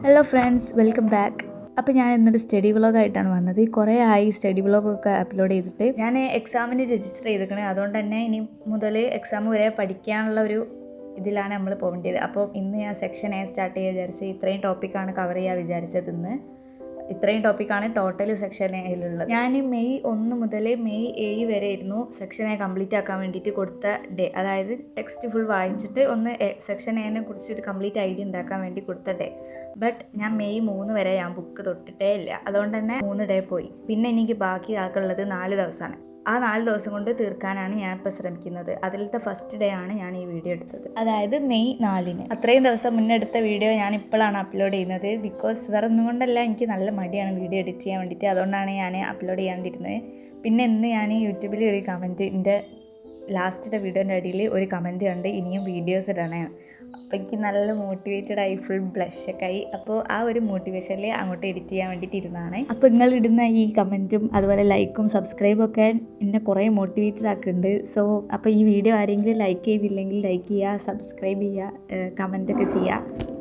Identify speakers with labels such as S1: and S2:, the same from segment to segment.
S1: Hello friends, welcome back. അപ്പോൾ ഞാൻ ഇന്നൊരു സ്റ്റഡി വ്ളോഗായിട്ടാണ് വന്നത്. കുറേ ആയി സ്റ്റഡി വ്ളോഗൊക്കെ അപ്ലോഡ് ചെയ്തിട്ട്. ഞാൻ എക്സാമിന് രജിസ്റ്റർ ചെയ്തിരിക്കണേ, അതുകൊണ്ട് തന്നെ ഇനി മുതൽ എക്സാം വരെ പഠിക്കാനുള്ള ഒരു ഇതിലാണ് നമ്മൾ പോകേണ്ടത്. അപ്പോൾ ഇന്ന് ഞാൻ സെക്ഷൻ എ സ്റ്റാർട്ട് ചെയ്യാൻ വിചാരിച്ച് ഇത്രയും ടോപ്പിക്കാണ് കവർ ചെയ്യാൻ വിചാരിച്ചത്. ഇത്രയും ടോപ്പിക്കാണ് ടോട്ടൽ സെക്ഷൻ എയിലുള്ളത്. ഞാൻ മെയ് 1 മുതൽ മെയ് 7 വരെ ആയിരുന്നു സെക്ഷൻ എ കംപ്ലീറ്റ് ആക്കാൻ വേണ്ടിയിട്ട് കൊടുത്ത ഡേ. അതായത് ടെക്സ്റ്റ് ഫുൾ വായിച്ചിട്ട് ഒന്ന് സെക്ഷൻ എനെ കുറിച്ച് ഒരു കംപ്ലീറ്റ് ഐഡിയ ഉണ്ടാക്കാൻ വേണ്ടി കൊടുത്ത ഡേ. ബട്ട് ഞാൻ മെയ് 3 വരെ ഞാൻ ബുക്ക് തൊട്ടിട്ടേ ഇല്ല. അതുകൊണ്ട് തന്നെ 3 ഡേ പോയി. പിന്നെ എനിക്ക് ബാക്കി ആക്കുള്ളത് 4 ദിവസമാണ്. ആ 4 ദിവസം കൊണ്ട് തീർക്കാനാണ് ഞാൻ ഇപ്പോൾ ശ്രമിക്കുന്നത്. അതിലത്തെ ഫസ്റ്റ് ഡേ ആണ് ഞാൻ ഈ വീഡിയോ എടുത്തത്, അതായത് മെയ് 4. അത്രയും ദിവസം മുന്നേ എടുത്ത വീഡിയോ ഞാൻ ഇപ്പോഴാണ് അപ്ലോഡ് ചെയ്യുന്നത്. ബിക്കോസ് വേറെ ഒന്നും കൊണ്ടല്ല, എനിക്ക് നല്ല മടിയാണ് വീഡിയോ എഡിറ്റ് ചെയ്യാൻ വേണ്ടിയിട്ട്. അതുകൊണ്ടാണ് ഞാൻ അപ്ലോഡ് ചെയ്യാണ്ടിരുന്നത്. പിന്നെ ഇന്ന് ഞാൻ യൂട്യൂബിൽ ഒരു കമൻറ്റ്, എൻ്റെ ലാസ്റ്റത്തെ വീഡിയോൻ്റെ അടിയിൽ ഒരു കമൻറ്റ് കണ്ട് ഇനിയും വീഡിയോസ് ഇടണേ. അപ്പോൾ എനിക്ക് നല്ല മോട്ടിവേറ്റഡ് ആയി, ഫുൾ ബ്ലഷൊക്കെ ആയി. അപ്പോൾ ആ ഒരു മോട്ടിവേഷനിൽ അങ്ങോട്ട് എഡിറ്റ് ചെയ്യാൻ വേണ്ടിയിട്ട് ഇരുന്നതാണ്. അപ്പോൾ നിങ്ങൾ ഇടുന്ന ഈ കമൻറ്റും അതുപോലെ ലൈക്കും സബ്സ്ക്രൈബും ഒക്കെ എന്നെ കുറേ മോട്ടിവേറ്റഡ് ആക്കുന്നുണ്ട്. സോ അപ്പോൾ ഈ വീഡിയോ ആരെങ്കിലും ലൈക്ക് ചെയ്തില്ലെങ്കിൽ ലൈക്ക് ചെയ്യുക, സബ്സ്ക്രൈബ് ചെയ്യുക, കമൻറ്റൊക്കെ ചെയ്യുക.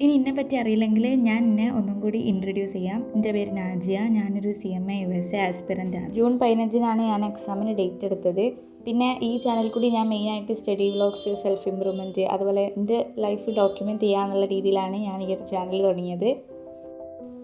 S1: ഇനി എന്നെപ്പറ്റി അറിയില്ലെങ്കിൽ ഞാൻ എന്നെ ഒന്നും കൂടി ഇൻട്രൊഡ്യൂസ് ചെയ്യാം. എൻ്റെ പേര് നാജിയ. ഞാനൊരു CMA USA ആസ്പിറൻ്റ് ആണ്. ജൂൺ 15 ഞാൻ എക്സാമിന് ഡേറ്റ് എടുത്തത്. പിന്നെ ഈ ചാനൽ കൂടി ഞാൻ മെയിനായിട്ട് സ്റ്റഡി വ്ളോഗ്സ്, സെൽഫ് ഇമ്പ്രൂവ്മെൻറ്റ്, അതുപോലെ എൻ്റെ ലൈഫ് ഡോക്യുമെൻറ്റ് ചെയ്യാന്നുള്ള രീതിയിലാണ് ഞാൻ ഈ ഒരു ചാനൽ തുടങ്ങിയത്.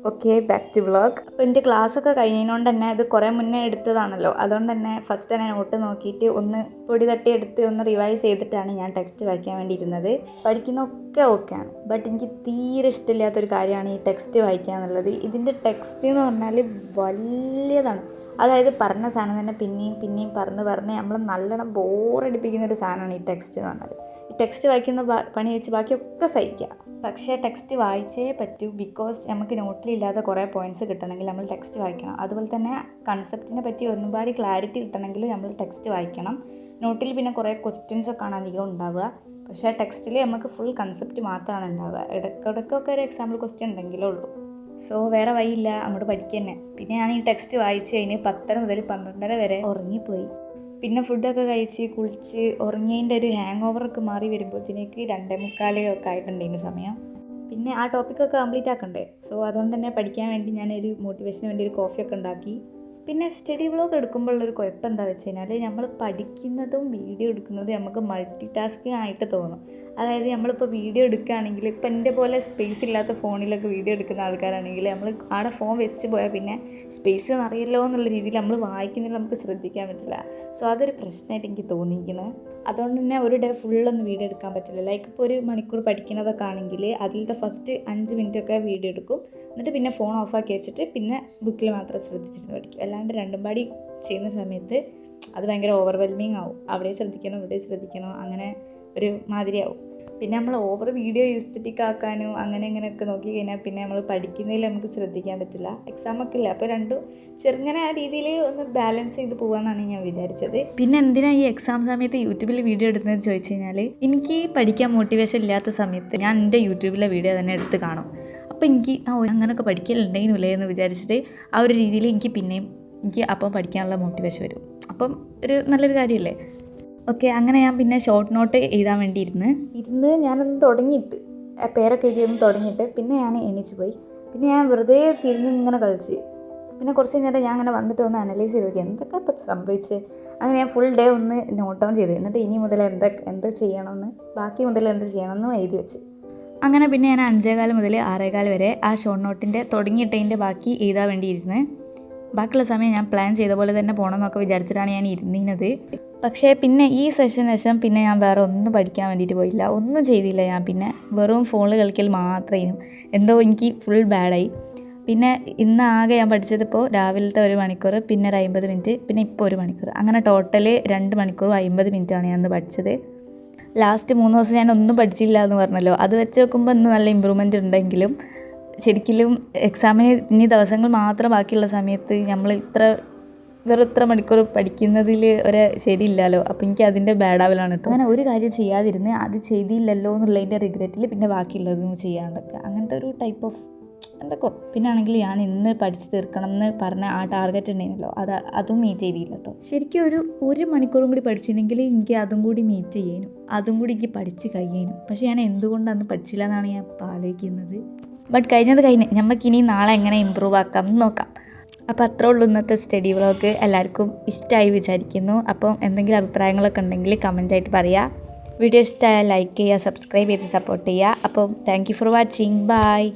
S1: Okay, back to vlog. അപ്പോൾ എൻ്റെ ക്ലാസ്സൊക്കെ കഴിഞ്ഞതുകൊണ്ട് തന്നെ ഇത് കുറേ മുന്നേ എടുത്തതാണല്ലോ. അതുകൊണ്ട് തന്നെ ഫസ്റ്റ് തന്നെ നോട്ട് നോക്കിയിട്ട് ഒന്ന് പൊടി തട്ടി എടുത്ത് ഒന്ന് റിവൈസ് ചെയ്തിട്ടാണ് ഞാൻ ടെക്സ്റ്റ് വായിക്കാൻ വേണ്ടി ഇരുന്നത്. പഠിക്കുന്നതൊക്കെ ഓക്കെയാണ്. ബട്ട് എനിക്ക് തീരെ ഇഷ്ടമില്ലാത്തൊരു കാര്യമാണ് ഈ ടെക്സ്റ്റ് വായിക്കുക എന്നുള്ളത്. ഇതിൻ്റെ ടെക്സ്റ്റ് എന്ന് പറഞ്ഞാൽ വലിയതാണ്. അതായത് പറഞ്ഞ സാധനം തന്നെ പിന്നെയും പറഞ്ഞ് നമ്മൾ നല്ലോണം ബോറടിപ്പിക്കുന്നൊരു സാധനമാണ് ഈ ടെക്സ്റ്റ് എന്ന് പറഞ്ഞാൽ. ഈ ടെക്സ്റ്റ് വായിക്കുന്ന പണി വെച്ച് ബാക്കിയൊക്കെ സഹിക്കുക. പക്ഷേ ടെക്സ്റ്റ് വായിച്ചേ പറ്റൂ. ബിക്കോസ് നമുക്ക് നോട്ടിലില്ലാത്ത കുറേ പോയിൻറ്റ്സ് കിട്ടണമെങ്കിൽ നമ്മൾ ടെക്സ്റ്റ് വായിക്കണം. അതുപോലെ തന്നെ കൺസെപ്റ്റിനെ പറ്റി ഒരുപാട് ക്ലാരിറ്റി കിട്ടണമെങ്കിൽ നമ്മൾ ടെക്സ്റ്റ് വായിക്കണം. നോട്ടിൽ പിന്നെ കുറേ ക്വസ്റ്റ്യൻസൊക്കെയാണ് അധികം ഉണ്ടാവുക. പക്ഷേ ടെക്സ്റ്റിൽ നമുക്ക് ഫുൾ കൺസെപ്റ്റ് മാത്രമാണ് ഉണ്ടാവുക. ഇടയ്ക്കൊക്കെ ഒരു എക്സാമ്പിൾ ക്വസ്റ്റ്യൻ ഉണ്ടെങ്കിലേ ഉള്ളൂ. സോ വേറെ വഴിയില്ല, അങ്ങോട്ട് പഠിക്കുക തന്നെ. പിന്നെ ഞാൻ ഈ ടെക്സ്റ്റ് വായിച്ച് കഴിഞ്ഞ് 10 മുതൽ 12 വരെ ഉറങ്ങിപ്പോയി. പിന്നെ ഫുഡൊക്കെ കഴിച്ച് കുളിച്ച് ഉറങ്ങിയതിൻ്റെ ഒരു ഹാങ് ഓവറൊക്കെ മാറി വരുമ്പോഴത്തേക്ക് 2:45 ഒക്കെ ആയിട്ടുണ്ടായിരുന്നു സമയം. പിന്നെ ആ ടോപ്പിക്കൊക്കെ കംപ്ലീറ്റ് ആക്കണ്ടേ. സോ അതുകൊണ്ട് തന്നെ പഠിക്കാൻ വേണ്ടി ഞാനൊരു മോട്ടിവേഷന് വേണ്ടി ഒരു കോഫിയൊക്കെ ഉണ്ടാക്കി. പിന്നെ സ്റ്റഡി വ്ളോഗ് എടുക്കുമ്പോഴുള്ളൊരു കുഴപ്പം എന്താ വെച്ച് കഴിഞ്ഞാൽ നമ്മൾ പഠിക്കുന്നതും വീഡിയോ എടുക്കുന്നതും നമുക്ക് മൾട്ടി ടാസ്കിങ് ആയിട്ട് തോന്നും. അതായത് നമ്മളിപ്പോൾ വീഡിയോ എടുക്കുകയാണെങ്കിൽ, ഇപ്പോൾ എൻ്റെ പോലെ സ്പേസ് ഇല്ലാത്ത ഫോണിലൊക്കെ വീഡിയോ എടുക്കുന്ന ആൾക്കാരാണെങ്കിൽ നമ്മൾ അവിടെ ഫോൺ വെച്ച് പോയാൽ പിന്നെ സ്പേസ് നിറയല്ലോ എന്നുള്ള രീതിയിൽ നമ്മൾ വായിക്കുന്നതിൽ നമുക്ക് ശ്രദ്ധിക്കാൻ പറ്റില്ല. സോ അതൊരു പ്രശ്നമായിട്ട് എനിക്ക് തോന്നിയിരിക്കുന്നത്. അതുകൊണ്ട് തന്നെ ഒരു ഡേ ഫുള്ളൊന്നും വീഡിയോ എടുക്കാൻ പറ്റില്ല. ലൈക്ക് ഇപ്പോൾ 1 മണിക്കൂർ പഠിക്കുന്നതൊക്കെ ആണെങ്കിൽ അതിലത്തെ ഫസ്റ്റ് 5 മിനിറ്റൊക്കെ വീഡിയോ എടുക്കും. എന്നിട്ട് പിന്നെ ഫോൺ ഓഫാക്കി വെച്ചിട്ട് പിന്നെ ബുക്കിൽ മാത്രം ശ്രദ്ധിച്ചിട്ട് പഠിക്കും. അല്ലാണ്ട് രണ്ടും പാടി ചെയ്യുന്ന സമയത്ത് അത് ഭയങ്കര ഓവർവെൽമിങ് ആവും. അവിടെ ശ്രദ്ധിക്കണം ഇവിടെ ശ്രദ്ധിക്കണം, അങ്ങനെ ഒരു മാതിരിയാവും. പിന്നെ നമ്മൾ ഓവർ വീഡിയോ എസ്തെറ്റിക് ആക്കാനും അങ്ങനെയൊക്കെ നോക്കി കഴിഞ്ഞാൽ പിന്നെ നമ്മൾ പഠിക്കുന്നതിൽ നമുക്ക് ശ്രദ്ധിക്കാൻ പറ്റില്ല. എക്സാമൊക്കെ ഇല്ല. അപ്പോൾ രണ്ടും ചെറുങ്ങനെ ആ രീതിയിൽ ഒന്ന് ബാലൻസ് ചെയ്ത് പോകാമെന്നാണ് ഞാൻ വിചാരിച്ചത്. പിന്നെ എന്തിനാ ഈ എക്സാം സമയത്ത് യൂട്യൂബിൽ വീഡിയോ എടുക്കുന്നതെന്ന് ചോദിച്ചു കഴിഞ്ഞാൽ, എനിക്ക് പഠിക്കാൻ മോട്ടിവേഷൻ ഇല്ലാത്ത സമയത്ത് ഞാൻ എൻ്റെ യൂട്യൂബിലെ വീഡിയോ തന്നെ എടുത്ത് കാണും. അപ്പോൾ എനിക്ക് അങ്ങനെയൊക്കെ പഠിക്കലുണ്ടെങ്കിലേ എന്ന് വിചാരിച്ചിട്ട് ആ ഒരു രീതിയിൽ എനിക്ക് അപ്പം പഠിക്കാനുള്ള മോട്ടിവേഷൻ വരും. അപ്പം ഒരു നല്ലൊരു കാര്യമല്ലേ. ഓക്കെ, അങ്ങനെ ഞാൻ പിന്നെ ഷോർട്ട് നോട്ട് എഴുതാൻ വേണ്ടി ഇരുന്ന് ഞാനൊന്ന് തുടങ്ങിയിട്ട് പേരൊക്കെ എഴുതിയൊന്ന് തുടങ്ങിയിട്ട് പിന്നെ ഞാൻ എണീച്ച് പോയി. പിന്നെ ഞാൻ വെറുതെ തിരിഞ്ഞിങ്ങനെ കളിച്ച്. പിന്നെ കുറച്ച് നേരം ഞാൻ അങ്ങനെ വന്നിട്ട് ഒന്ന് അനലൈസ് ചെയ്ത് നോക്കി എന്തൊക്കെ ഇപ്പോൾ സംഭവിച്ചത്. അങ്ങനെ ഞാൻ ഫുൾ ഡേ ഒന്ന് നോട്ട് ഡൗൺ ചെയ്ത്, എന്നിട്ട് ഇനി മുതൽ എന്ത് ചെയ്യണമെന്ന്, ബാക്കി മുതൽ എന്ത് ചെയ്യണമെന്നും എഴുതി വെച്ച്. അങ്ങനെ പിന്നെ ഞാൻ 5:15 മുതൽ 6:15 വരെ ആ ഷോർട്ട് നോട്ടിൻ്റെ തുടങ്ങിയിട്ടതിൻ്റെ ബാക്കി എഴുതാൻ വേണ്ടിയിരുന്ന്. ബാക്കിയുള്ള സമയം ഞാൻ പ്ലാൻ ചെയ്ത പോലെ തന്നെ പോകണമെന്നൊക്കെ വിചാരിച്ചിട്ടാണ് ഞാൻ ഇരുന്നത്. പക്ഷേ പിന്നെ ഈ സെഷന് ശേഷം പിന്നെ ഞാൻ വേറെ ഒന്നും പഠിക്കാൻ വേണ്ടിയിട്ട് പോയില്ല, ഒന്നും ചെയ്തില്ല. ഞാൻ പിന്നെ വെറും ഫോണിൽ കളിക്കൽ മാത്രമായിരുന്നു. എന്തോ എനിക്ക് ഫുൾ ബാഡായി. പിന്നെ ഇന്ന് ആകെ ഞാൻ പഠിച്ചത് ഇപ്പോൾ രാവിലത്തെ 1 മണിക്കൂർ, പിന്നെ ഒരു 50 മിനിറ്റ്, പിന്നെ ഇപ്പോൾ 1 മണിക്കൂർ, അങ്ങനെ ടോട്ടൽ 2 മണിക്കൂറും 50 മിനിറ്റാണ് ഞാൻ ഇന്ന് പഠിച്ചത്. ലാസ്റ്റ് 3 ദിവസം ഞാൻ ഒന്നും പഠിച്ചില്ല എന്ന് പറഞ്ഞല്ലോ. അത് വെച്ച് നോക്കുമ്പോൾ ഇന്ന് നല്ല ഇമ്പ്രൂവ്മെൻറ്റ് ഉണ്ടെങ്കിലും ശരിക്കും എക്സാമിന് ഇനി ദിവസങ്ങൾ മാത്രം ബാക്കിയുള്ള സമയത്ത് നമ്മൾ ഇത്ര മണിക്കൂർ പഠിക്കുന്നതിൽ ഒരു ശരിയില്ലല്ലോ. അപ്പോൾ എനിക്ക് അതിൻ്റെ ബാഡാവലാണ് കേട്ടോ. അങ്ങനെ ഒരു കാര്യം ചെയ്യാതിരുന്ന് അത് ചെയ്തില്ലല്ലോ എന്നുള്ളതിൻ്റെ റിഗ്രറ്റിൽ പിന്നെ ബാക്കിയുള്ളതൊന്നും ചെയ്യാണ്ടൊക്കെ അങ്ങനത്തെ ഒരു ടൈപ്പ് ഓഫ് എന്തൊക്കെ. പിന്നെ ആണെങ്കിൽ ഞാൻ ഇന്ന് പഠിച്ച് തീർക്കണം എന്ന് പറഞ്ഞ ആ ടാർഗറ്റ് ഉണ്ടായിരുന്നല്ലോ, അതും മീറ്റ് ചെയ്തില്ല കേട്ടോ. ശരിക്കും ഒരു മണിക്കൂറും കൂടി പഠിച്ചിട്ടുണ്ടെങ്കിൽ എനിക്ക് അതും കൂടി മീറ്റ് ചെയ്യാനും അതും കൂടി എനിക്ക് പഠിച്ച് കഴിയാനും. പക്ഷേ ഞാൻ എന്തുകൊണ്ടന്ന് പഠിച്ചില്ല എന്നാണ് ഞാൻ ഇപ്പോൾ ആലോചിക്കുന്നത്. ബട്ട് കഴിഞ്ഞത് നമുക്കിനി നാളെ എങ്ങനെ ഇമ്പ്രൂവ് ആക്കാം എന്ന് നോക്കാം. അപ്പോൾ അത്രേ ഉള്ളൂ ഇന്നത്തെ സ്റ്റഡി വ്ളോഗ്. എല്ലാവർക്കും ഇഷ്ടമായി വിചാരിക്കുന്നു. അപ്പം എന്തെങ്കിലും അഭിപ്രായങ്ങളൊക്കെ ഉണ്ടെങ്കിൽ കമൻറ്റായിട്ട് പറയുക. വീഡിയോ ഇഷ്ടമായാൽ ലൈക്ക് ചെയ്യുക, സബ്സ്ക്രൈബ് ചെയ്ത് സപ്പോർട്ട് ചെയ്യുക. അപ്പം thank you for watching. By.